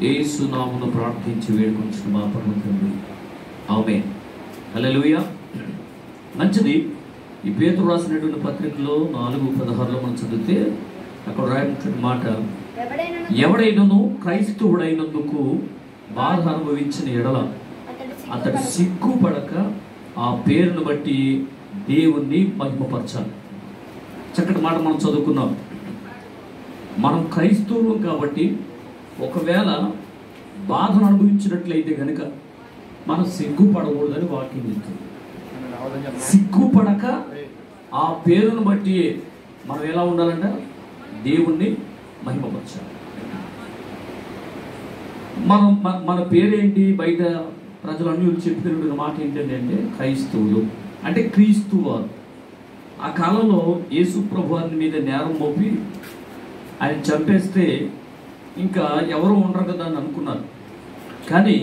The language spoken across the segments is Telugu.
యేసు నామమున ప్రార్థించి వేడుకొంచున్న మా పరమ తండ్రి, ఆమేన్. హల్లెలూయా. మంచిది. ఈ పేతురు రాసినటువంటి పత్రికలో 4:16 మనం చదివితే అక్కడ రాయబడిన మాట, ఎవడైనను క్రైస్తవుడైనందుకు బాధ అనుభవించిన ఎడల అతడు సిగ్గుపడక ఆ పేరును బట్టి దేవుణ్ణి మహిమపరచాలి. చక్కటి మాట మనం చదువుకున్నాం. మనం క్రైస్తవులు కాబట్టి ఒకవేళ బాధను అనుభవించినట్లయితే కనుక మనం సిగ్గుపడకూడదని వాక్యం చెప్తుంది. సిగ్గుపడక ఆ పేరును బట్టి మనం ఎలా ఉండాలంటే దేవుణ్ణి మహిమపరచాలి. మన పేరేంటి? బయట ప్రజలన్నీ చెప్తున్న మాట ఏంటంటే క్రైస్తవులు అంటే క్రీస్తు వారు. ఆ కాలంలో యేసు ప్రభువారి మీద నేరం మోపి ఆయన చంపేస్తే ఇంకా ఎవరు ఉండరు కదా అని అనుకున్నారు. కానీ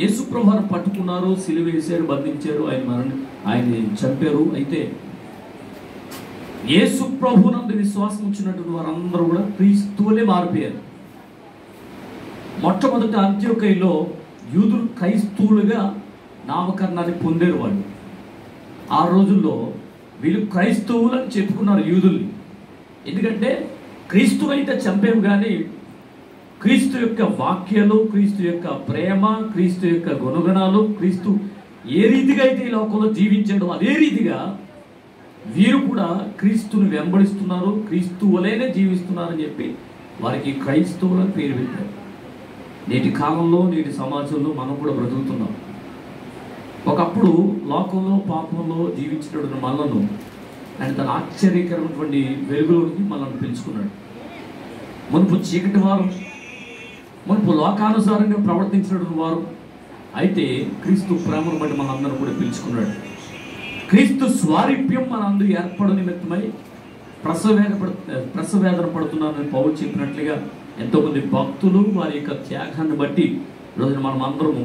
యేసు ప్రభువారు పట్టుకున్నారు, సిలువ వేశారు, బంధించారు, ఆయన చంపారు. అయితే యేసు ప్రభువునందు విశ్వాసం ఉంచినటువంటి వారందరూ కూడా క్రీస్తువులే మారిపోయారు. మొట్టమొదటి అంత్యోకయలో యూదులు క్రైస్తవులుగా నామకరణాన్ని పొందారు. వాళ్ళు ఆ రోజుల్లో వీళ్ళు క్రైస్తవులు అని చెప్పుకున్నారు యూదుల్ని. ఎందుకంటే క్రీస్తువైతే చంపేము, కానీ క్రీస్తు యొక్క వాక్యాలు, క్రీస్తు యొక్క ప్రేమ, క్రీస్తు యొక్క గుణగణాలు, క్రీస్తు ఏ రీతిగా అయితే ఈ లోకంలో జీవించాడో అదే రీతిగా వీరు కూడా క్రీస్తుని వెంబడిస్తున్నారు, క్రీస్తు వలెనే జీవిస్తున్నారని చెప్పి వారికి క్రైస్తవులని పేరు పెట్టారు. నేటి కాలంలో, నేటి సమాజంలో మనం కూడా బ్రతుకుతున్నాం. ఒకప్పుడు లోకంలో పాపంలో జీవించినటువంటి మనలను ఆయన తన ఆశ్చర్యకరమైనటువంటి వెలుగులోకి మనల్ని పిలుచుకున్నాడు. మునుపు చీకటి వారు, మునుపు లోకానుసారంగా ప్రవర్తించినటువంటి వారు, అయితే క్రీస్తు ప్రేమను బట్టి మనందరూ కూడా పిలుచుకున్నాడు. క్రీస్తు స్వారూప్యం మనందరూ ఏర్పడ నిమిత్తమై ప్రసవేదన పడుతున్నారని పౌలు చెప్పినట్లుగా ఎంతోమంది భక్తులు వారి యొక్క త్యాగాన్ని బట్టి ఈరోజు మనం అందరము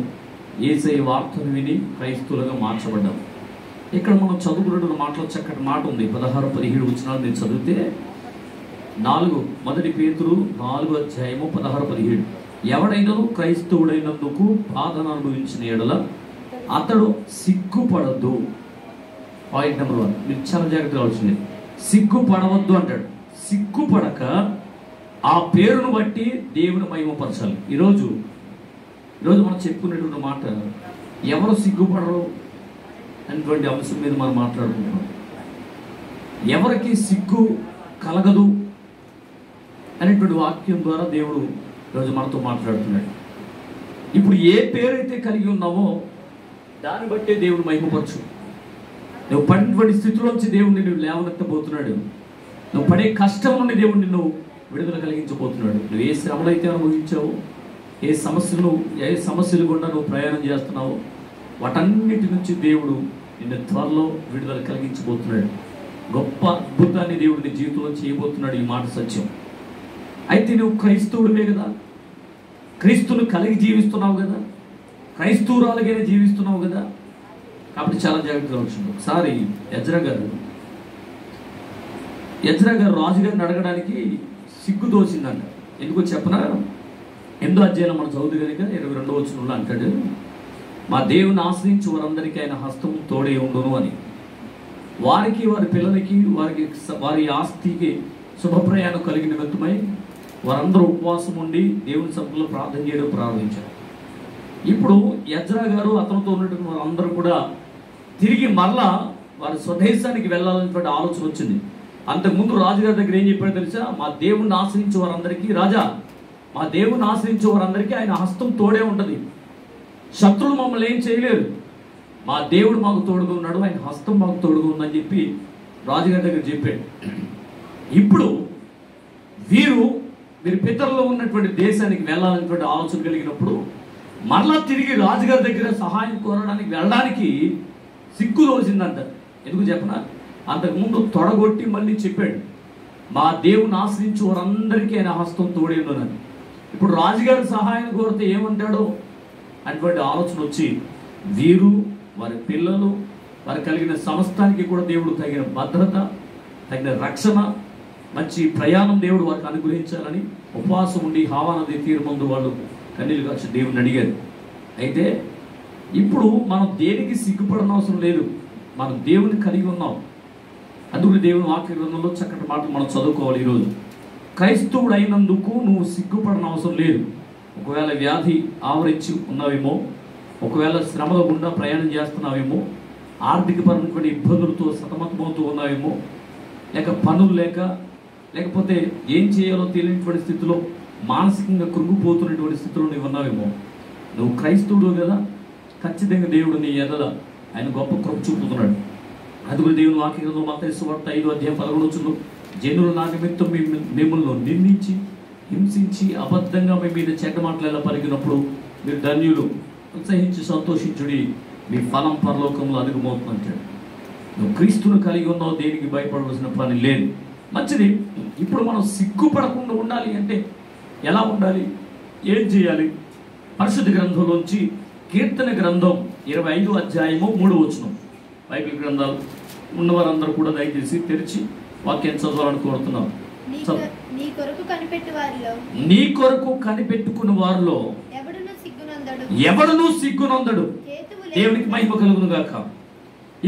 యేసయ్య వార్తను విని క్రైస్తవులుగా మార్చబడ్డాం. ఇక్కడ మనం చదువుకున్న మాటలో చక్కటి మాట ఉంది. 16-17 వచనాలు నేను చదివితే 1 పేతురు 4:16-17, ఎవడైనను క్రైస్తవుడైనందుకు బాధను అనుభవించిన ఎడల అతడు సిగ్గుపడద్దు. పాయింట్ నెంబర్ 1, మీరు చాలా జాగ్రత్తగా వచ్చింది. సిగ్గుపడవద్దు అంటాడు. సిగ్గుపడక ఆ పేరును బట్టి దేవుని మహిమపరచాలి. ఈరోజు మనం చెప్పుకునేటువంటి మాట, ఎవరు సిగ్గుపడరు అనేటువంటి అంశం మీద మనం మాట్లాడుకుంటున్నాం. ఎవరికి సిగ్గు కలగదు అనేటువంటి వాక్యం ద్వారా దేవుడు ఈరోజు మనతో మాట్లాడుతున్నాడు. ఇప్పుడు ఏ పేరైతే కలిగి ఉన్నామో దాన్ని బట్టే దేవుడు మహిమపరచు. నువ్వు పడినటువంటి స్థితిలోంచి దేవుడు నిన్ను లేవనెత్తబోతున్నాడు. నువ్వు పడే కష్టం నుండి దేవుడు నిన్ను విడుదల కలిగించబోతున్నాడు. నువ్వు ఏ శ్రమలు అయితే అనుభవించావో, ఏ సమస్యలు గుండా నువ్వు ప్రయాణం చేస్తున్నావో వాటన్నిటి నుంచి దేవుడు నిన్ను త్వరలో విడుదల కలిగించబోతున్నాడు. గొప్ప అద్భుతాన్ని దేవుడు నీ జీవితంలో చేయబోతున్నాడు. ఈ మాట సత్యం. అయితే నువ్వు క్రైస్తవుడివే కదా, క్రీస్తును కలిగి జీవిస్తున్నావు కదా, క్రైస్తవురాలుగానే జీవిస్తున్నావు కదా, కాబట్టి చాలా జాగ్రత్తగా వచ్చింది. ఒకసారి ఎజ్రా గారు రాజుగారిని అడగడానికి సిగ్గు దోచిందంట. ఎందుకో చెప్పనా? 8వ అధ్యాయంలో మనం చదువుదు కనుక 22వ వచనంలో అంటాడు, మా దేవుని ఆశ్రయించి వారందరికీ ఆయన హస్తం తోడే ఉండును అని. వారికి, వారి పిల్లలకి, వారి ఆస్తికి శుభప్రయాణం కలిగిన నిమిత్తమై వారందరూ ఉపవాసం ఉండి దేవుని సభలో ప్రార్థన చేయడం ప్రారంభించారు. ఇప్పుడు ఎజ్రా గారు అతనితో ఉన్నటువంటి వారందరూ కూడా తిరిగి మరలా వారి స్వదేశానికి వెళ్ళాలనేటువంటి ఆలోచన వచ్చింది. అంతకుముందు రాజుగారి దగ్గర ఏం చెప్పాడో తెలుసా? మా దేవుణ్ణి ఆశ్రయించే వారందరికీ, రాజా మా దేవుని ఆశ్రయించే వారందరికీ ఆయన హస్తం తోడే ఉంటుంది, శత్రువులు మమ్మల్ని ఏం చేయలేరు, మా దేవుడు మాకు తోడుగా ఉన్నాడు, ఆయన హస్తం మాకు తోడుగా ఉందని చెప్పి రాజుగారి దగ్గర చెప్పాడు. ఇప్పుడు వీరి పితరులో ఉన్నటువంటి దేశానికి వెళ్ళాలనేటువంటి ఆలోచన కలిగినప్పుడు మరలా తిరిగి రాజుగారి దగ్గర సహాయం కోరడానికి వెళ్ళడానికి సిగ్గు దోసిందంట. ఎందుకు చెప్పనా? అంతకుముందు తొడగొట్టి మళ్ళీ చెప్పాడు, మా దేవుని ఆశ్రయించే వారందరికీ ఆయన హస్తం తోడే ఉందని. ఇప్పుడు రాజుగారి సహాయం కోరితే ఏమంటాడో అటువంటి ఆలోచన వచ్చి వీరు, వారి పిల్లలు, వారు కలిగిన సమస్తానికి కూడా దేవుడు తగిన భద్రత, తగిన రక్షణ, మంచి ప్రయాణం దేవుడు వారికి అనుగ్రహించాలని ఉపవాసం ఉండి హావా నది తీరు ముందు వాళ్ళు కన్నీళ్ళు కాచి దేవుని అడిగారు. అయితే ఇప్పుడు మనం దేనికి సిగ్గుపడన అవసరం లేదు, మనం దేవుని కలిగి ఉన్నాం. అందుకు దేవుని వాక్య గ్రంథంలో చక్కటి మాటలు మనం చదువుకోవాలి. ఈరోజు క్రైస్తవుడు అయినందుకు నువ్వు సిగ్గుపడన అవసరం లేదు. ఒకవేళ వ్యాధి ఆవరించి ఉన్నావేమో, ఒకవేళ శ్రమల గుండా ప్రయాణం చేస్తున్నావేమో, ఆర్థికపరమైనటువంటి ఇబ్బందులతో సతమతమవుతూ ఉన్నావేమో, లేక పనులు లేకపోతే ఏం చేయాలో తెలియనటువంటి స్థితిలో మానసికంగా కృంగిపోతున్నటువంటి స్థితిలో నువ్వు ఉన్నావేమో, నువ్వు క్రైస్తవుడు కదా, ఖచ్చితంగా దేవుడు నీ ఎదల ఆయన గొప్ప కృప చూపుతున్నాడు. అందుకు దేవుని వాక్య గ్రంథం మత్తయి సువార్త 5:11 జనులు నా నిమిత్తం మిమ్మల్ని నిందించి హింసించి అబద్ధంగా మీ మీద చెడ్డ మాటలు ఎలా పలికినప్పుడు మీరు ధన్యులు, ఉత్సహించి సంతోషించుడి, మీ ఫలం పరలోకంలో అధికమవుతుందంటాడు. నువ్వు క్రీస్తును కలిగి ఉన్నావు, దేనికి భయపడవలసిన పని లేదు. మంచిది. ఇప్పుడు మనం సిగ్గుపడకుండా ఉండాలి అంటే ఎలా ఉండాలి, ఏం చేయాలి? పరిశుద్ధ గ్రంథంలోంచి కీర్తన గ్రంథం 25:3 బైబిల్ గ్రంథాలు ఉన్నవారందరూ కూడా దయచేసి తెరిచి వాక్యం చదవాలని కోరుతున్నాం. నీ కొరకు కనిపెట్టుకున్న వారిలో ఎవడును సిగ్గునందడు. దేవునికి మహిమ కలుగును గాక.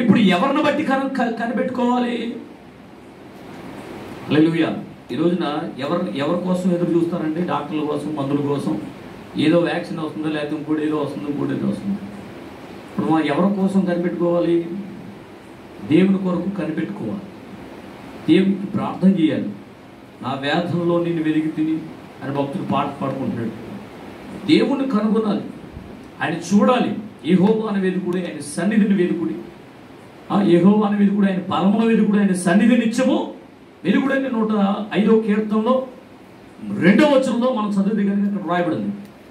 ఇప్పుడు ఎవరిని బట్టి కనిపెట్టుకోవాలి? హల్లెలూయా. ఈ రోజున ఎవరి కోసం ఎదురు చూస్తారంటే డాక్టర్ల కోసం, మందుల కోసం, ఏదో వ్యాక్సిన్ వస్తుందో, లేకపోతే ఇంకోటి ఏదో వస్తుందో, ఇంకోటి ఏదో వస్తుందో. ఇప్పుడు మనం ఎవరి కోసం కనిపెట్టుకోవాలి? దేవుని కొరకు కనిపెట్టుకోవాలి. దేవునికి ప్రార్థన చేయాలి. నా వేదంలో నేను వెలిగి తిని అని భక్తులు పాట పాడుకుంటున్నాడు. దేవుణ్ణి కనుగొనాలి, ఆయన చూడాలి. యెహోవా అనే వెదుకుడి, ఆయన సన్నిధిని వెదుకుడి. యెహోవా అనే వెదుకుడి, ఆయన బలమున వెదుకుడి, ఆయన సన్నిధి నిత్యము వెలుగుడు అని 105వ కీర్తనలో 2వ వచనంలో మనం చదివితే కనుక ఇక్కడ రాయబడింది.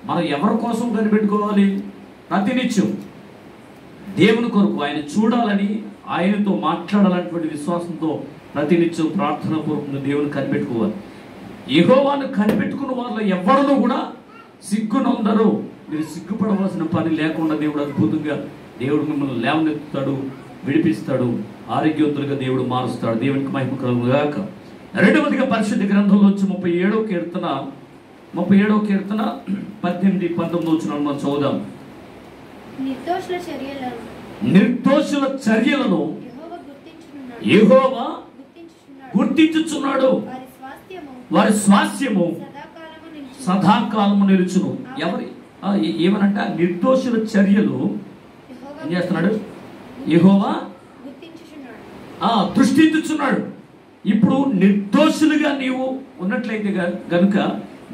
మనం ఎవరి కోసం కనిపెట్టుకోవాలి? ప్రతినిత్యం దేవుని కొరకు ఆయన చూడాలని, ఆయనతో మాట్లాడాలనేటువంటి విశ్వాసంతో ప్రతినిత్యం ప్రార్థన పూర్వకంగా దేవుని కనిపెట్టుకోవాలి. యెహోవాను కనిపెట్టుకున్న వాళ్ళు ఎవరినూ కూడా సిగ్గునందరు. మీరు సిగ్గుపడవలసిన పని లేకుండా దేవుడు అద్భుతంగా దేవుడు మిమ్మల్ని లేవనెత్తుతాడు, విడిపిస్తాడు, ఆరోగ్యవంతులుగా దేవుడు మారుస్తాడు. దేవునికి మహిమ కలుగును గాక. రెండవదిగా పరిశుద్ధ గ్రంథంలోంచి 37వ కీర్తన 18-19 మనం చదువుదాం. నిర్దోషుల చర్యలను యెహోవా గుర్తించుచున్నాడు, వారి స్వాస్థ్యము సదాకాలము నిలుచును. ఏమనంట? నిర్దోషుల చర్యలు ఏం చేస్తున్నాడు? యెహోవా దృష్టించుచున్నాడు. ఇప్పుడు నిర్దోషులుగా నీవు ఉన్నట్లయితే గనుక,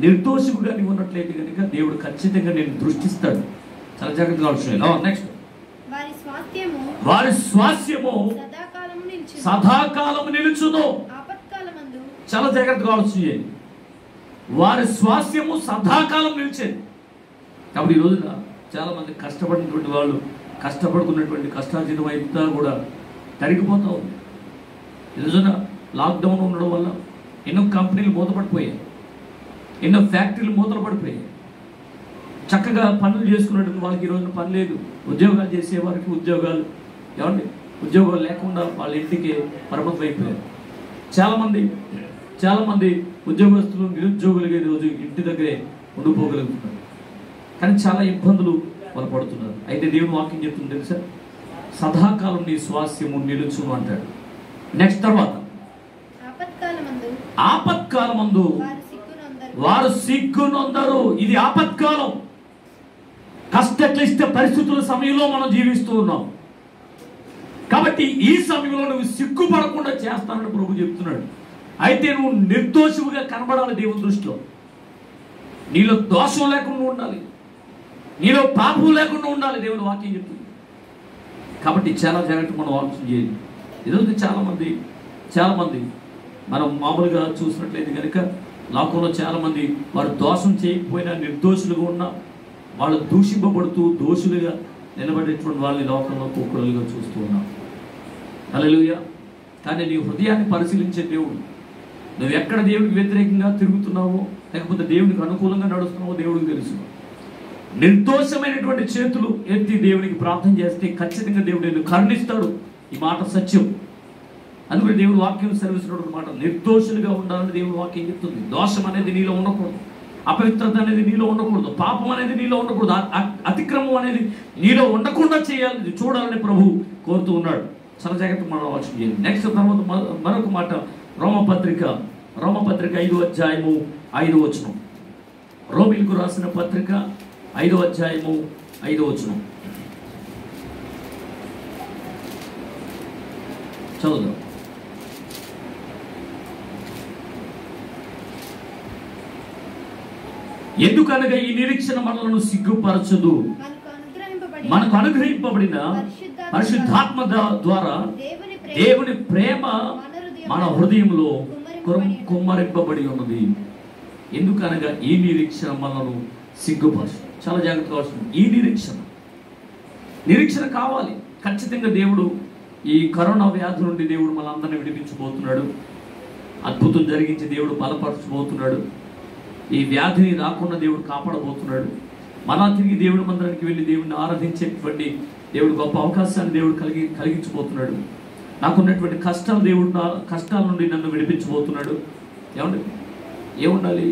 నిర్దోషులుగా నీవు ఉన్నట్లయితే కనుక దేవుడు ఖచ్చితంగా నేను దృష్టిస్తాడు. చాలా జాగ్రత్తగా ఆలోచించాలి. నెక్స్ట్, వారి స్వాస్థ్యము సదాకాలము నిలుచును. చాలా జాగ్రత్తగా ఆలోచించాలి. వారి స్వాస్థ్యము సదాకాలం నిలిచేది. కాబట్టి ఈ రోజున చాలా మంది కష్టపడినటువంటి వాళ్ళు, కష్టపడుకున్నటువంటి కష్టార్జితం అంతా కూడా తరిగిపోతూ ఉంది. ఈ రోజున లాక్డౌన్ ఉండడం వల్ల ఎన్నో కంపెనీలు మూతపడిపోయాయి, ఎన్నో ఫ్యాక్టరీలు మూతలు పడిపోయాయి. చక్కగా పనులు చేసుకున్నటువంటి వాళ్ళకి ఈ రోజున పని లేదు. ఉద్యోగాలు చేసేవారికి ఉద్యోగాలు ఉద్యోగాలు లేకుండా వాళ్ళ ఇంటికి పరిమితం అయిపోయారు. చాలామంది ఉద్యోగస్తులు నిరుద్యోగులుగా ఈరోజు ఇంటి దగ్గరే ఉండిపోగలుగుతున్నారు. కానీ చాలా ఇబ్బందులు వాళ్ళు పడుతున్నారు. అయితే దేవుని వాక్యం చెప్తుంది తెలుసా? సదాకాలం నీ స్వాస్థ్యము నిలుచును అంటాడు. నెక్స్ట్ తర్వాత, ఆపత్కాలమందు వారు సిగ్గునందరు. ఇది ఆపత్కాలం, కష్టక్లిష్ట పరిస్థితుల సమయంలో మనం జీవిస్తూ ఉన్నాం. కాబట్టి ఈ సమయంలో నువ్వు సిగ్గుపడకుండా చేస్తానని ప్రభు చెప్తున్నాడు. అయితే నువ్వు నిర్దోషువుగా కనబడాలి దేవుని దృష్టిలో. నీలో దోషం లేకుండా ఉండాలి, నీలో పాపం లేకుండా ఉండాలి. దేవుని వాక్యం చెప్తుంది. కాబట్టి చాలా జాగ్రత్తగా మనం ఆలోచన చేయాలి. ఈరోజు చాలామంది మనం మామూలుగా చూసినట్లయితే కనుక లోకంలో చాలామంది వారు దోషం చేయకపోయినా నిర్దోషులుగా ఉన్నా వాళ్ళు దూషింపబడుతూ దోషులుగా నిలబడేటువంటి వాళ్ళని లోకంలో కుక్కలుగా చూస్తూ ఉన్నాం. హల్లెలూయా. కానీ నీ హృదయాన్ని పరిశీలించే దేవుడు, నువ్వు ఎక్కడ దేవుడికి వ్యతిరేకంగా తిరుగుతున్నావో లేకపోతే దేవునికి అనుకూలంగా నడుస్తున్నావో దేవుడికి తెలుసు. నిర్దోషమైనటువంటి చేతులు ఎత్తి దేవునికి ప్రార్థన చేస్తే ఖచ్చితంగా దేవుడు నిన్ను కరుణిస్తాడు. ఈ మాట సత్యం. అందుకని దేవుడు వాక్యం సెలవిస్తున్నటువంటి మాట, నిర్దోషులుగా ఉండాలని దేవుడు వాక్యం చెప్తుంది. దోషం అనేది నీలో ఉండకూడదు, అపవిత్రత అనేది నీలో ఉండకూడదు, పాపం అనేది నీలో ఉండకూడదు, అతిక్రమం అనేది నీలో ఉండకుండా చేయాలని చూడాలని ప్రభు కోరుతూ ఉన్నాడు. చాలా జాగ్రత్తగా మనం ఆలోచన చేయాలి. నెక్స్ట్ తర్వాత మరొక మాట, రోమపత్రిక 5:5 రోమీలకు రాసిన పత్రిక 5:5 చదువుదాం. ఎందుకనగా ఈ నిరీక్షణ మనలను సిగ్గుపరచదు, మనకు అనుగ్రహింపబడిన పరిశుద్ధాత్మ ద్వారా దేవుని ప్రేమ మన హృదయంలో కుమ్మరింపబడి ఉన్నది. ఎందుకనగా ఈ నిరీక్షణ మనలను సిగ్గుపరచదు. చాలా జాగ్రత్తగా అవసరం. ఈ నిరీక్షణ కావాలి. ఖచ్చితంగా దేవుడు ఈ కరోనా వ్యాధి నుండి దేవుడు మనందరినీ విడిపించబోతున్నాడు. అద్భుతం జరిగించి దేవుడు బలపరచబోతున్నాడు. ఈ వ్యాధిని రాకుండా దేవుడు కాపాడబోతున్నాడు. మళ్ళా తిరిగి దేవుడి మందిరానికి వెళ్ళి దేవుడిని ఆరాధించేటువంటి దేవుడు గొప్ప అవకాశాన్ని దేవుడు కలిగించబోతున్నాడు. నాకున్నటువంటి కష్టాల నుండి నన్ను విడిపించబోతున్నాడు. ఏముండాలి?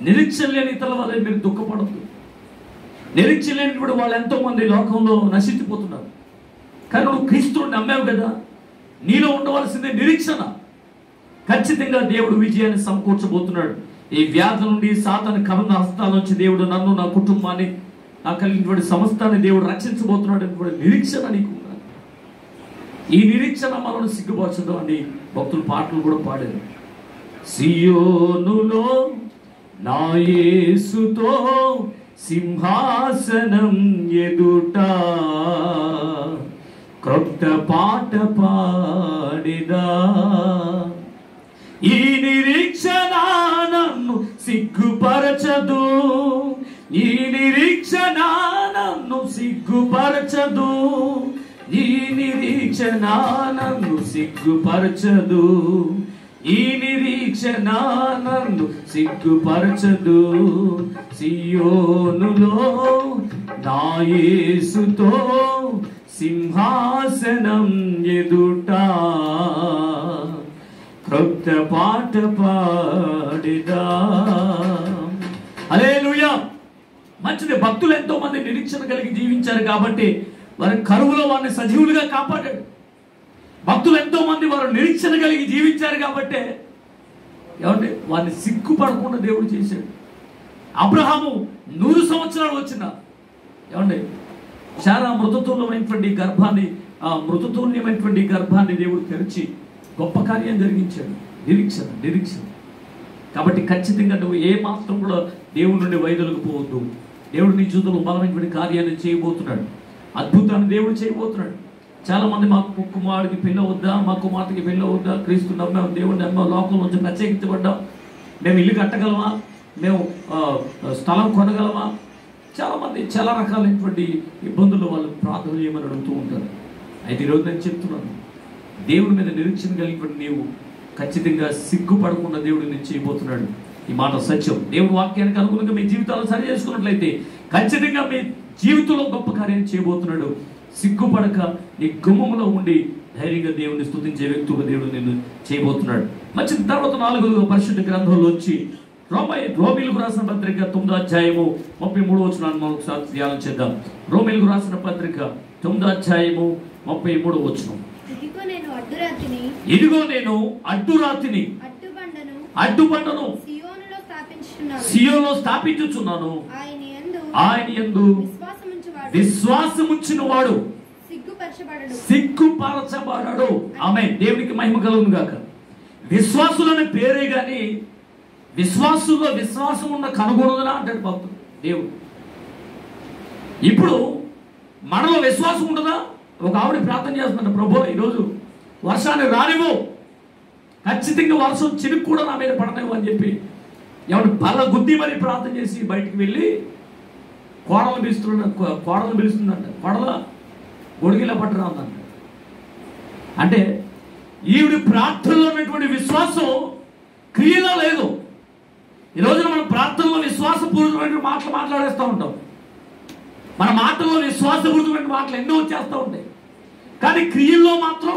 నిరీక్షణ లేని ఇతరుల వల్ల మీరు దుఃఖపడద్దు. నిరీక్షణ లేనిప్పుడు వాళ్ళు ఎంతో మంది లోకంలో నశించిపోతున్నారు. కానీ నువ్వు క్రీస్తుని నమ్మావు కదా, నీలో ఉండవలసిందే నిరీక్షణ. ఖచ్చితంగా దేవుడు విజయాన్ని సమకూర్చబోతున్నాడు. ఈ వ్యాధి నుండి, సాతాను కరుణ హస్తాల నుంచి దేవుడు నన్ను, నా కుటుంబాన్ని, నాకు కలిగినటువంటి సమస్తాన్ని దేవుడు రక్షించబోతున్నాడు అనేటువంటి నిరీక్షణ నీకు ఉండాలి. ఈ నిరీక్షణ మనల్ని సిగ్గుపరచదు అని భక్తులు పాటలు కూడా పాడారు. సియోనులో నా యేసుతో సింహాసనం ఎదుట క్రొత్త పాట పాడిదా, ఈ నిరీక్షణ నన్ను సిగ్గుపరచదు, ఈ నిరీక్షణ నన్ను సిగ్గుపరచదు, ఈ నిరీక్షణ నన్ను సిగ్గుపరచదు, ఈ నిరీక్షణ నన్ను సిగ్గుపరచదు. సియోనులో నా యేసుతో సింహాసనం ఎదుట క్రొత్త పాట పాడిదా. హల్లెలూయా. మంచిది. భక్తులు ఎంతో మంది నిరీక్షణ కలిగి జీవించారు కాబట్టి వారి కరువులో వారిని సజీవులుగా కాపాడాడు. భక్తులు ఎంతో మంది వారు నిరీక్షణ కలిగి జీవించారు కాబట్టి వారిని సిగ్గుపడకుండా దేవుడు చేశాడు. అబ్రహాము 100 సంవత్సరాలు వచ్చిన చాలా మృతతుల్యమైనటువంటి గర్భాన్ని దేవుడు తెరిచి గొప్ప కార్యం జరిగించాడు. నిరీక్షణ. కాబట్టి ఖచ్చితంగా నువ్వు ఏ మాత్రం కూడా దేవుడి నుండి వైదొలగిపోవద్దు. దేవుడు నీ జీవితంలో బలమైనటువంటి కార్యాన్ని చేయబోతున్నాడు. అద్భుతాన్ని దేవుడు చేయబోతున్నాడు. చాలా మంది మా కుమారుడికి పెళ్ళి అవుద్దా, మా కుమార్తెకి పెళ్ళి అవుద్దా, క్రీస్తు నమ్మాం, దేవుడిని నమ్మాం, లోకం నుంచి ప్రత్యేకించబడ్డాం, మేము ఇల్లు కట్టగలమా, మేము స్థలం కొనగలమా, చాలామంది చాలా రకాలైనటువంటి ఇబ్బందులు వాళ్ళు ప్రార్థన చేయమని అడుగుతూ ఉంటారు. అయితే ఈరోజు నేను చెప్తున్నాను, దేవుడి మీద నిరీక్షణ కలిగినటువంటి నీవు ఖచ్చితంగా సిగ్గుపడకుండా దేవుడు నేను చేయబోతున్నాడు. ఈ మాట సత్యం. దేవుడి వాక్యానికి అనుగుణంగా మీ జీవితాలు సరి చేసుకున్నట్లయితే ఖచ్చితంగా మీ జీవితంలో గొప్ప కార్యం చేయబోతున్నాడు. సిగ్గుపడక నీ గుమ్మములో ఉండి ధైర్యంగా దేవుని స్తుతించే వ్యక్తిగా దేవుడు నిన్ను చేయబోతున్నాడు. మంచిది. తర్వాత 4వ పరిశుద్ధ గ్రంథంలోంచి రోమీలకు రాసిన పత్రిక 9:33 మనం ఒకసారి ధ్యానం చేద్దాం. రోమీలకు రాసిన పత్రిక 9:33. ఇదిగో నేను అడ్డురాతిని అడ్డుబండను సియోనులో స్థాపించుచున్నాను, ఆయన యందు విశ్వాసముంచిన వాడు సిగ్గుపరచబడడు. ఆమేన్. దేవునికి మహిమ కలుగును గాక. విశ్వాసులనే పేరే గాని విశ్వాసుల్లో విశ్వాసం ఉన్న కనుగొనదునా అంటాడు భక్తుడు దేవుడు. ఇప్పుడు మనలో విశ్వాసం ఉండదా? ఒక ఆవిడ ప్రార్థన చేస్తుందంట, ప్రభు ఈరోజు వర్షాన్ని రానివ్వు, ఖచ్చితంగా వర్షం చినుకు కూడా నా మీద పడనివ్వు అని చెప్పి ఎవరు బల గుద్ది మరి ప్రార్థన చేసి బయటికి వెళ్ళి కోడలు పిలుస్తుందంట. కోడల గొడిగిలా పట్టరా ఉందంట. అంటే ఈవిడ ప్రార్థనలో ఉన్నటువంటి విశ్వాసం క్రియలో లేదు. ఈ రోజున మనం ప్రార్థనలో విశ్వాసపూరితమైన మాటలు మాట్లాడేస్తూ ఉంటాం. మన మాటల్లో విశ్వాసపూరితమైన మాటలు ఎన్నో వచ్చేస్తూ ఉంటాయి. కానీ క్రియల్లో మాత్రం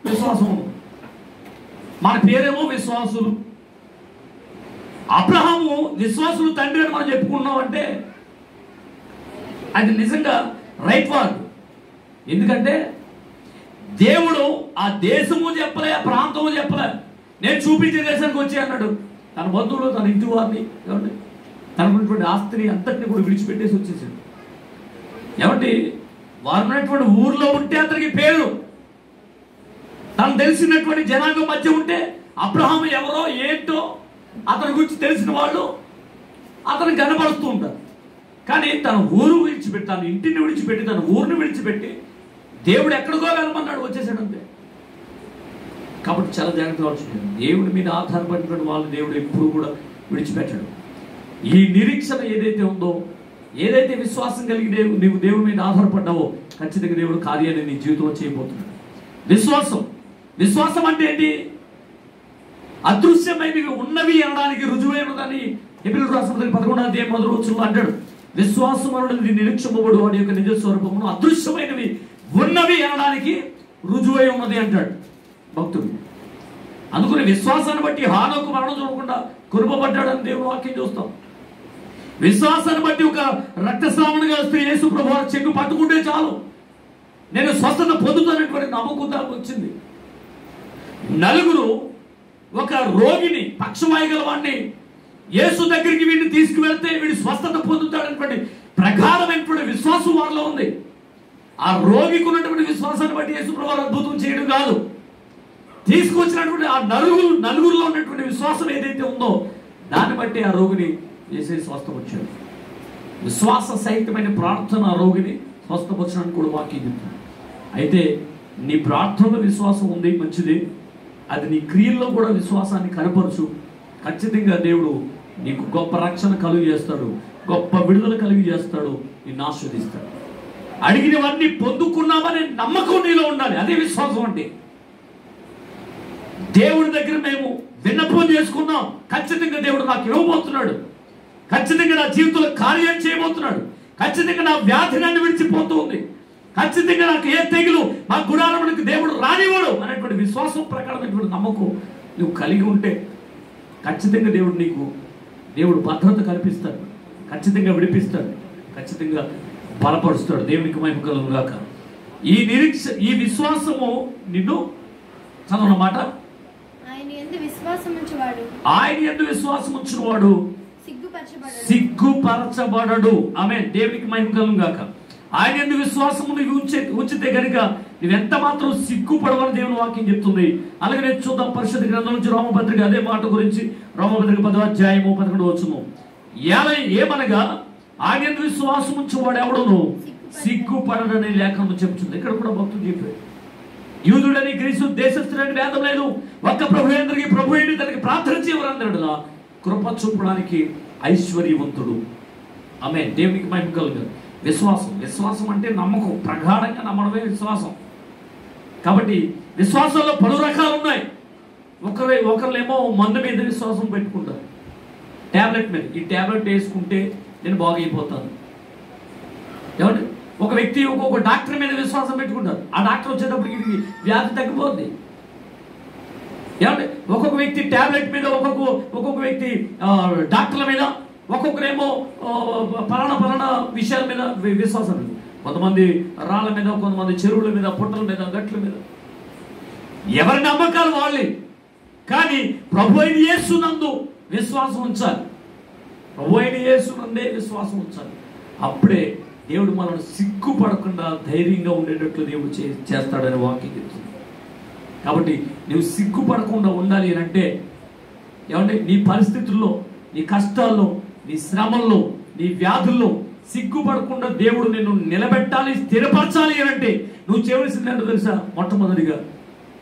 విశ్వాసం ఉంది. మన పేరేమో విశ్వాసులు. అబ్రహాము విశ్వాసులు తండ్రి అని మనం చెప్పుకున్నాం అంటే అది నిజంగా రైట్ వర్డ్. ఎందుకంటే దేవుడు ఆ దేశము చెప్పలే, ఆ ప్రాంతము చెప్పలే, నేను చూపించే దేశానికి వచ్చి అన్నాడు. తన బంధువులు, తన ఇంటి వారిని, ఏమండి తనకున్నటువంటి ఆస్తిని అంతటిని కూడా విడిచిపెట్టేసి వచ్చేసాడు. ఏమంటే వారు ఉన్నటువంటి ఊర్లో ఉంటే అతనికి పేరు, తను తెలిసినటువంటి జనాంగం మధ్య ఉంటే అబ్రహాము ఎవరో ఏంటో అతని గురించి తెలిసిన వాళ్ళు అతను కనబడుతూ ఉంటారు. కానీ తన ఊరు విడిచిపెట్టి, తన ఇంటిని విడిచిపెట్టి, తన ఊరిని విడిచిపెట్టి దేవుడు ఎక్కడికో వెళ్ళమన్నాడు, వచ్చేసాడు అంతే. కాబట్టి చాలా జాగ్రత్తగా ఆలోచించాడు. దేవుడి మీద ఆధారపడినటువంటి వాళ్ళు దేవుడు ఎప్పుడు కూడా విడిచిపెట్టాడు. ఈ నిరీక్షణ ఏదైతే ఉందో, ఏదైతే విశ్వాసం కలిగి నీవు దేవుడి మీద ఆధారపడ్డావో ఖచ్చితంగా దేవుడు కార్యాన్ని నీ జీవితంలో చేయబోతున్నాడు. విశ్వాసం అంటే ఏంటి? అదృశ్యమైనవి ఉన్నవి అనడానికి రుజువైనదని హెబ్రీయులకు రాసిన పత్రిక 11వ అధ్యాయం 1వ వచనంలో అంటాడు. విశ్వాసం అనేది నిరీక్షింపబడు వాడి యొక్క నిజ స్వరూపమును అదృశ్యమైనవి ఉన్నవి అనడానికి రుజువై ఉన్నది అంటాడు భక్తుడు. అందుకని విశ్వాసాన్ని బట్టి హానోకు మరణం చూడకుండా కొనుపబడ్డాడని దేవుడు వాక్యం చూస్తాం. విశ్వాసాన్ని బట్టి ఒక రక్తస్రావణ గల స్త్రీ యేసు ప్రభువు చెక్కు పట్టుకుంటే చాలు, నేను స్వస్థత పొందుతానటువంటి నమ్మకం వచ్చింది. నలుగురు ఒక రోగిని, పక్షవాయు గల వాడిని యేసు దగ్గరికి వీడిని తీసుకువెళ్తే వీడు స్వస్థత పొందుతాడనేటువంటి ప్రగాఢమైనటువంటి విశ్వాసం వారిలో ఉంది. ఆ రోగికి ఉన్నటువంటి విశ్వాసాన్ని బట్టి యేసు ప్రభువు అద్భుతం చేయడం కాదు, తీసుకొచ్చినటువంటి ఆ నలుగురులో ఉన్నటువంటి విశ్వాసం ఏదైతే ఉందో దాన్ని బట్టి ఆ రోగిని యేసే స్వస్థపరిచాడు. విశ్వాస సహితమైన ప్రార్థన ఆ రోగిని స్వస్థపరచడానికి కూడా వాక్యం చెప్తుంది. అయితే నీ ప్రార్థనలో విశ్వాసం ఉంది, మంచిది. అది నీ క్రియల్లో కూడా విశ్వాసాన్ని కనపరచు. ఖచ్చితంగా దేవుడు నీకు గొప్ప రక్షణ కలుగు చేస్తాడు, గొప్ప విడుదల కలిగి చేస్తాడు, నిన్ను ఆశీర్వదిస్తాడు. అడిగినవన్నీ పొందుకున్నామనే నమ్మకం నీలో ఉండాలి. అదే విశ్వాసం అంటే. దేవుడి దగ్గర మేము విన్నపం చేసుకున్నాం, ఖచ్చితంగా దేవుడు నాకు ఇవ్వబోతున్నాడు, ఖచ్చితంగా నా జీవితంలో కార్యం చేయబోతున్నాడు, ఖచ్చితంగా నా వ్యాధి నన్ను విడిచిపోతుంది, ఖచ్చితంగా నాకు ఏ తెగులు మా గుడారమునికి దేవుడు రానివాడు అనేటువంటి విశ్వాసం ప్రకారమైనటువంటి నమ్మకం నువ్వు కలిగి ఉంటే ఖచ్చితంగా దేవుడు భద్రత కల్పిస్తాడు, ఖచ్చితంగా విడిపిస్తాడు, ఖచ్చితంగా బలపరుస్తాడు. దేవునికి మహిమ కలుగును గాక. ఈ విశ్వాసము నిన్ను చదవనమాట. ఆయన యందు విశ్వాసం ఉంచువాడు సిగ్గుపరచబడడు. ఆమేన్. దేవునికి మహిమ కలుగును గాక. ఆయన యందు విశ్వాసము ఉంచితే కనుక నువ్వెంత మాత్రం సిగ్గుపడవని దేవుని వాక్యం చెప్తుంది. అలాగే నేను చూద్దాం పరిశుద్ధ గ్రంథం నుంచి రోమపత్రిక అదే మాట గురించి. రోమపత్రిక 10వ అధ్యాయం 11వ వచనం. ఏమనగా ఆయన యందు విశ్వాసం ఉంచువాడు ఎవడును సిగ్గుపడడని లేఖనం చెప్తుంది. ఇక్కడ కూడా భక్తులు చెప్పారు, యూదుడని గ్రీసు దేశస్థుడని భేదం లేదు, ఒక్క ప్రభు అందరికి ప్రభు ఏంటి తనకి ప్రార్థన చేయవరన్నాడులా కృప చూపడానికి ఐశ్వర్యవంతుడు. ఆమేన్. దేవునికి మహిమ కలుగును. విశ్వాసం అంటే నమ్మకం, ప్రగాఢంగా నమ్మడమే విశ్వాసం. కాబట్టి విశ్వాసంలో పలు రకాలు ఉన్నాయి. ఒకరులేమో మందు మీద విశ్వాసం పెట్టుకుంటారు, ట్యాబ్లెట్ మీద. ఈ ట్యాబ్లెట్ వేసుకుంటే నేను బాగైపోతాను. ఏమంటే ఒక వ్యక్తి ఒక్కొక్క డాక్టర్ మీద విశ్వాసం పెట్టుకుంటారు, ఆ డాక్టర్ వచ్చేటప్పటికి వ్యాధి తగ్గిపోద్ది. ఏమంటే ఒక్కొక్క వ్యక్తి ట్యాబ్లెట్ మీద, ఒక్కొక్క వ్యక్తి డాక్టర్ల మీద, ఒక్కొక్కరేమో పలానా విషయాల మీద విశ్వాసం. కొంతమంది రాళ్ళ మీద, కొంతమంది చెరువుల మీద, పుట్టల మీద, గట్ల మీద. ఎవరి నమ్మకాలు వాళ్ళే. కానీ ప్రభు అయిన యేసునందు విశ్వాసం ఉంచాలి, ప్రభు అయిన యేసునందే విశ్వాసం ఉంచాలి. అప్పుడే దేవుడు మనల్ని సిగ్గుపడకుండా ధైర్యంగా ఉండేటట్లు దేవుడు చేస్తాడని వాక్యం చెప్తుంది. కాబట్టి నువ్వు సిగ్గుపడకుండా ఉండాలి అని అంటే ఏమంటే నీ పరిస్థితుల్లో, నీ కష్టాల్లో, నీ శ్రమల్లో, నీ వ్యాధుల్లో సిగ్గుపడకుండా దేవుడు నిన్ను నిలబెట్టాలి, స్థిరపరచాలి అని అంటే నువ్వు చేయవలసింది ఏంటో తెలుసా? మొట్టమొదటిగా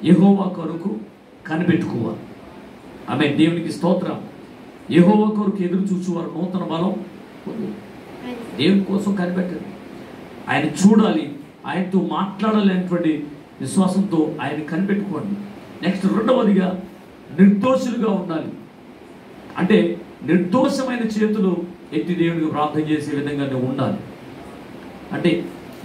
యెహోవా కొరకు కనిపెట్టుకోవాలి. ఆమె దేవునికి స్తోత్రం. యెహోవా కొరకు ఎదురు చూసేవారు నూతన బలం దేవుని కోసం కనిపెట్టండి. ఆయన చూడాలి, ఆయనతో మాట్లాడాలి అనేటువంటి విశ్వాసంతో ఆయన కనిపెట్టుకోండి. నెక్స్ట్ రెండవదిగా నిర్దోషులుగా ఉండాలి. అంటే నిర్దోషమైన చేతులు ఎత్తి దేవునికి ప్రార్థన చేసే విధంగా నువ్వు ఉండాలి. అంటే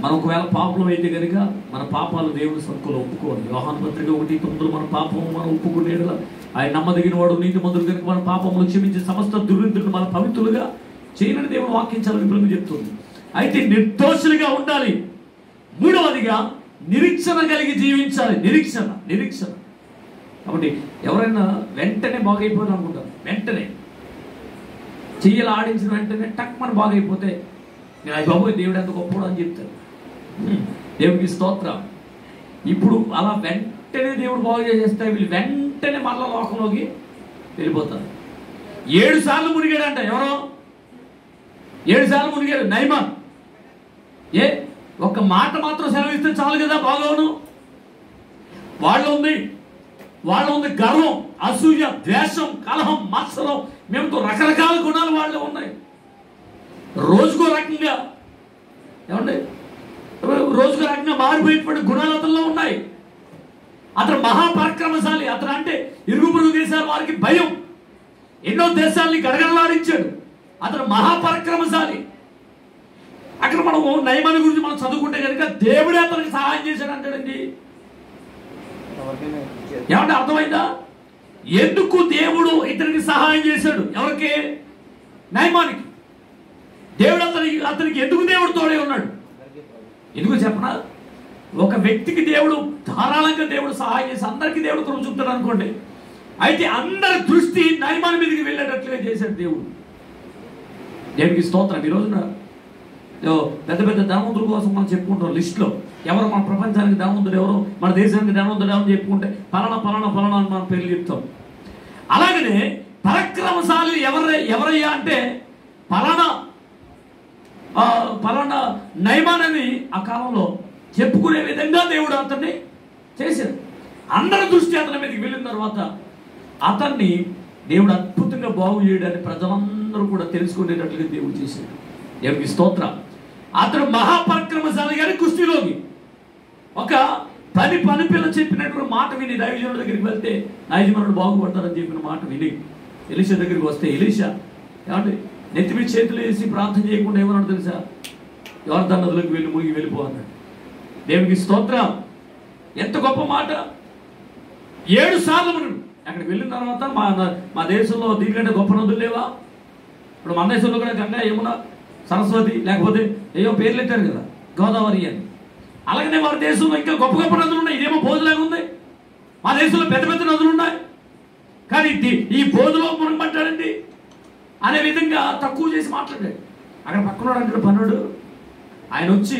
మనం ఒకవేళ పాపం అయితే కనుక మన పాపాలు దేవుని సన్నిధిలో ఒప్పుకోవాలి. యోహాను పత్రిక 1:9 మన పాపము మనం ఒప్పుకునేలా ఆయన నమ్మదగిన వాడు నీతిమంతుడు కనుక మన పాపములు క్షమించి సమస్త దుర్నీతులను మన పవిత్రులుగా చేయనని దేవుడు వాక్యించాలని విపులంగా చెప్తుంది. అయితే నిర్దోషులుగా ఉండాలి. మూడవదిగా నిరీక్షణ కలిగి జీవించాలి. నిరీక్షణ. కాబట్టి ఎవరైనా వెంటనే బాగైపోవాలి అనుకుంటారు. వెంటనే చెయ్యలు ఆడించిన వెంటనే టక్ మన బాగైపోతే నేను అయ్యి బాబోయ్ దేవుడు ఎంత గొప్పవాడు అని చెప్తారు. దేవుడికి స్తోత్రం. ఇప్పుడు అలా వెంటనే దేవుడు బాగు చేసేస్తే వీళ్ళు వెంటనే మళ్ళా లోకంలోకి వెళ్ళిపోతారు. 7 సార్లు మునిగాడంట. ఎవరో 7 సార్లు మునిగాడు నయమాన్. ఒక మాట మాత్రం సెలవిస్తే చాలు కదా బాగోను. వాళ్ళు ఉంది గర్వం, అసూయ, ద్వేషం, కలహం, మత్సరం, మేముతో రకరకాల గుణాలు వాళ్ళు ఉన్నాయి. రోజుకో రకంగా మారిపోయేటువంటి గుణాలు అతనిలో ఉన్నాయి. అతను మహాపరాక్రమశాలి. అతను అంటే ఇరుగు పొరుగు దేశాల వారికి భయం. ఎన్నో దేశాలని గడగడలాడించాడు. అతను మహాపరాక్రమశాలి. అక్కడ మనము నయమాని గురించి మనం చదువుకుంటే కనుక దేవుడే అతనికి సహాయం చేశాడు అంటాడండి. ఏమంటే అర్థమైందా? ఎందుకు దేవుడు ఇతనికి సహాయం చేశాడు? ఎవరికి? నయమానికి. దేవుడు అతనికి ఎందుకు దేవుడు తోడే ఉన్నాడు? ఎందుకు చెప్పనా? ఒక వ్యక్తికి దేవుడు ధారాళంగా దేవుడు సహాయం చేసి అందరికీ దేవుడు కృప చూపుతాడు అనుకోండి. అయితే అందరి దృష్టి నయమాని మీదకి వెళ్ళేటట్లుగా చేశాడు దేవుడు. దేవునికి స్తోత్రం. ఈ రోజున పెద్ద పెద్ద ధనవంతుల కోసం మనం చెప్పుకుంటాం. లిస్టులో ఎవరు మన ప్రపంచానికి ధనవంతుడు, ఎవరు మన దేశానికి ధనవంతుడు ఎవరు చెప్పుకుంటే పలానా అని మనం పేర్లు చెప్తాం. అలాగనే పరాక్రమశాలి ఎవరయ్యా అంటే పలానా నయమాన్ అని ఆ కాలంలో చెప్పుకునే విధంగా దేవుడు అతన్ని చేశాడు. అందరి దృష్టి అతని మీదకి వెళ్ళిన తర్వాత అతన్ని దేవుడు అద్భుతంగా బాగు చేయడాన్ని ప్రజలందరూ కూడా తెలుసుకునేటట్లుగా దేవుడు చేశాడు. దేవునికి స్తోత్రం. అతను మహాపరాక్రమశాలి గారి కుస్తీలోకి ఒక పని పిల్ల చెప్పినటువంటి మాట విని దైవజనుడి దగ్గరికి వెళ్తే దైవజనుడు బాగుపడతారని చెప్పిన మాట విని ఎలీషా దగ్గరికి వస్తే ఎలీషా ఏమంటే నెత్తి మీద చేతులు వేసి ప్రార్థన చేయకుండా ఏమన్నాడు తెలుసా? యోర్దాను నదిలోకి మునిగి వెళ్ళిపో అన్నాడు. దేవునికి స్తోత్రం. ఎంత గొప్ప మాట. 7 సార్లు మనం అక్కడికి వెళ్ళిన తర్వాత మా దేశంలో దీనికంటే గొప్ప నదులు లేవా? ఇప్పుడు మన దేశంలో కూడా గంగా, యమున, సరస్వతి, లేకపోతే ఏవో పేర్లు ఎత్తారు కదా, గోదావరి అని. అలాగనే వారి దేశంలో ఇంకా గొప్ప గొప్ప నదులు ఉన్నాయి. ఇదేమో బోధలాగా ఉంది. మా దేశంలో పెద్ద పెద్ద నదులు ఉన్నాయి. కానీ ఈ బోధలో మునగబడ్డాడండి అనే విధంగా తక్కువ చేసి మాట్లాడాడు. అక్కడ పక్కన అంటే పనుడు ఆయన వచ్చి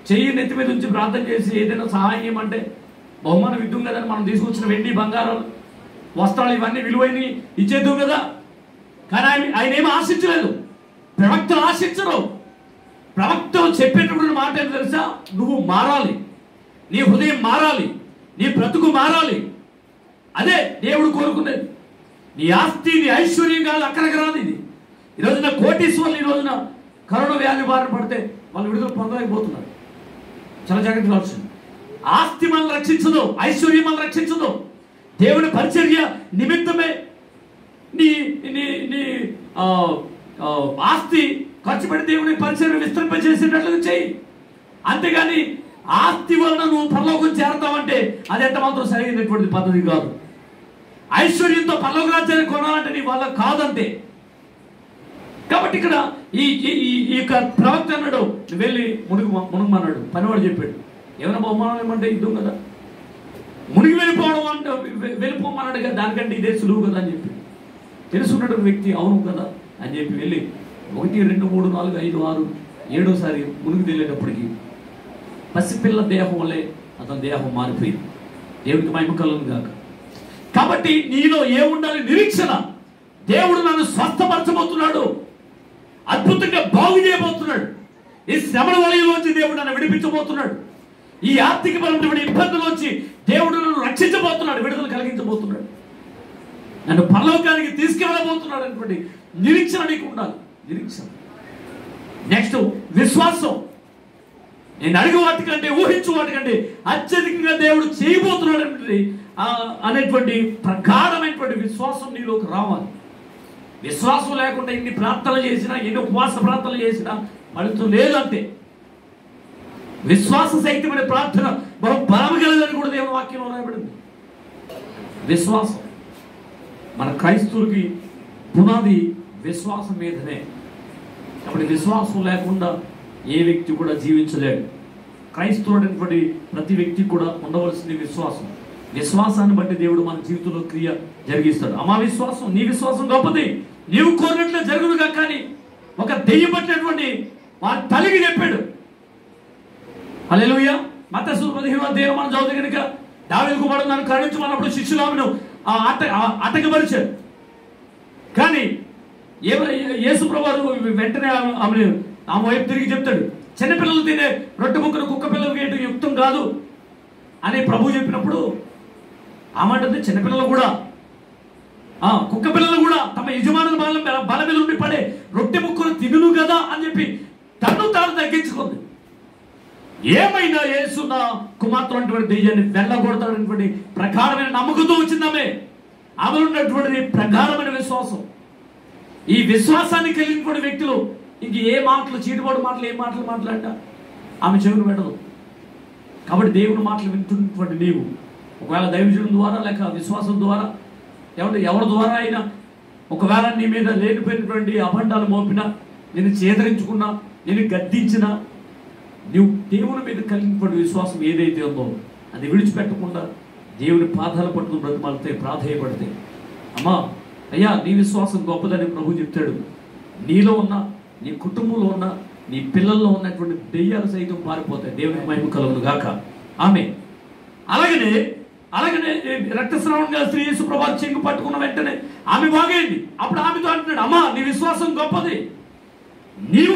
చెయ్యి నెత్తి మీద ఉంచి ప్రార్థన చేసి ఏదైనా సహాయం ఏమంటే బహుమానం ఇద్దాం కదా, మనం తీసుకొచ్చిన వెండి, బంగారాలు, వస్త్రాలు ఇవన్నీ విలువైనవి ఇచ్చేద్దాం కదా. కానీ ఆయన ఏమి ఆశించలేదు. ప్రవక్తలు ఆశించరు. ప్రవక్తలు చెప్పేటప్పుడు మాట ఏంటో తెలుసా? నువ్వు మారాలి, నీ హృదయం మారాలి, నీ బ్రతుకు మారాలి. అదే దేవుడు కోరుకునేది. నీ ఆస్తి, నీ ఐశ్వర్యం కాదు, అక్కడికి రాదు. ఇది ఈ రోజున కోటీశ్వర్లు ఈ రోజున కరోనా వ్యాధి బారిన పడితే వాళ్ళు విడుదల పొందలేకపోతున్నారు. చాలా జాగ్రత్తగా వచ్చింది. ఆస్తి మనల్ని రక్షించదు, ఐశ్వర్యం మనల్ని రక్షించదు. దేవుని పరిచర్య నిమిత్తమే నీ నీ నీ ఆస్తి ఖర్చు పెట్టి దేవుని పరిచర్య విస్తరింపజేసేటట్లుగా చేయి. అంతేగాని ఆస్తి వలన నువ్వు పరలోకం చేరతావంటే అది ఎంత మాత్రం సరైనటువంటి పద్ధతి కాదు. ఐశ్వర్యంతో పరలోక రాజ్యాన్ని కొనాలంటే నీ వల్ల కాదంతే. కాబట్టి ఇక్కడ ఈ ప్రవక్త అన్నాడు, వెళ్ళి మునుగమన్నాడు. పనివాడు చెప్పాడు, ఏమైనా బహుమానం ఏమంటే ఇద్దాం కదా, మునిగి వెళ్ళిపోవడం అంటే వెళ్ళిపోమన్నాడు కదా, దానికంటే ఇదే సులువు కదా అని చెప్పి తెలుసుకున్నటువంటి వ్యక్తి అవును కదా అని చెప్పి వెళ్ళి 1, 2, 3, 4, 5, 6, 7సారి మునిగి వెళ్ళేటప్పటికి పసిపిల్ల దేహం వల్లే అతని దేహం మారిపోయింది. దేవుడికి మహిమ కలుగును గాక. కాబట్టి నీలో ఏముండాలి? నిరీక్షణ. దేవుడు నన్ను స్వస్థపరచబోతున్నాడు, అద్భుతంగా బాగు చేయబోతున్నాడు. ఈ శ్రమల వలయంలోంచి దేవుడు నన్ను విడిపించబోతున్నాడు. ఈ ఆర్థికపరమైన ఇబ్బందులోంచి దేవుడు నన్ను రక్షించబోతున్నాడు, విడుదల కలిగించబోతున్నాడు, నన్ను పరలోకానికి తీసుకెళ్ళబోతున్నాడు అనేటువంటి నిరీక్షణ నీకు ఉండాలి. నిరీక్షణ. నెక్స్ట్ విశ్వాసం. నేను అడిగే వాటికంటే, ఊహించు వాటికంటే అత్యధికంగా దేవుడు చేయబోతున్నాడు అనేటువంటి ప్రగాఢమైనటువంటి విశ్వాసం నీలోకి రావాలి. విశ్వాసం లేకుండా ఎన్ని ప్రార్థనలు చేసినా, ఎన్ని ఉపవాస ప్రార్థనలు చేసినా ఫలితం లేదు. అంతే. విశ్వాస సహితమైన ప్రార్థన బహు బలము గలదని కూడా దేవుని వాక్యంలో రాయబడింది. విశ్వాసం మన క్రైస్తవులకి పునాది విశ్వాసం మీదనే. కాబట్టి విశ్వాసం లేకుండా ఏ వ్యక్తి కూడా జీవించలేడు. క్రైస్తవుడైనటువంటి ప్రతి వ్యక్తి కూడా ఉండవలసింది విశ్వాసం. విశ్వాసాన్ని బట్టి దేవుడు మన జీవితంలో క్రియ జరిగిస్తాడు. అమ్మా విశ్వాసం, నీ విశ్వాసం గొప్పది, నీవు కోరినట్లే జరుగునుగా. కానీ ఒక దెయ్యం పట్టినటువంటి వారి తల్లికి చెప్పాడు. హల్లెలూయా. మత్తయి 15 మనం చదువుతాం కనుక దావీదు కుమారుడు నన్ను కరుణించమన్నప్పుడు శిష్యులు ఆమెను అటకపరిచారు. కానీ యేసు ప్రభువు వెంటనే ఆమె వైపు తిరిగి చెప్తాడు, చిన్నపిల్లలు తినే రొట్టె ముక్కను కుక్క పిల్లలు వేయడం యుక్తం కాదు అని ప్రభువు చెప్పినప్పుడు ఆమంటే చిన్నపిల్లలు కూడా కుక్క పిల్లలు కూడా తమ యజమానుల బల మీద ఉండి పడే రొట్టె ముక్కను తినును కదా అని చెప్పి తను తాను తగ్గించుకుంది. ఏమైనా యేసు నా కుమార్తె అటువంటి దెయ్యాన్ని వెళ్ళగొడతాడనేటువంటి ప్రగాఢమైన నమ్మకంతో వచ్చిందామే. ఆమెలో ఉన్నటువంటి ప్రగాఢమైన విశ్వాసం. ఈ విశ్వాసాన్ని కలిగినటువంటి వ్యక్తులు ఇంక ఏ మాటలు, చీటుబాటు మాటలు, ఏ మాటలు మాట్లాడా ఆమె చెవును పెట్టదు. కాబట్టి దేవుని మాటలు వింటున్నటువంటి నీవు ఒకవేళ దైవజనం ద్వారా లేక విశ్వాసం ద్వారా ఎవరి ద్వారా అయినా ఒకవేళ నీ మీద లేనిపోయినటువంటి అభండాలు మోపినా, నేను చేదరించుకున్నా, నేను గద్దించినా, నీవు దేవుని మీద కలిగినటువంటి విశ్వాసం ఏదైతే ఉందో అది విడిచిపెట్టకుండా దేవుని పాదాలు పట్టుకుని బ్రతిమాలితే, ప్రాధేయపడితే, అమ్మా అయ్యా నీ విశ్వాసం గొప్పదని ప్రభు చెప్తాడు. నీలో ఉన్న, నీ కుటుంబంలో ఉన్న, నీ పిల్లల్లో ఉన్నటువంటి దెయ్యాలు సైతం పారిపోతాయి. దేవునికి మహిమ కలుగును గాక. ఆమె అలాగనే రక్తస్రావం స్త్రీ యేసు ప్రభువు చెంగు పట్టుకున్న వెంటనే ఆమె బాగైంది. అప్పుడు ఆమెతో అంటున్నాడు, అమ్మా నీ విశ్వాసం గొప్పది, నీవు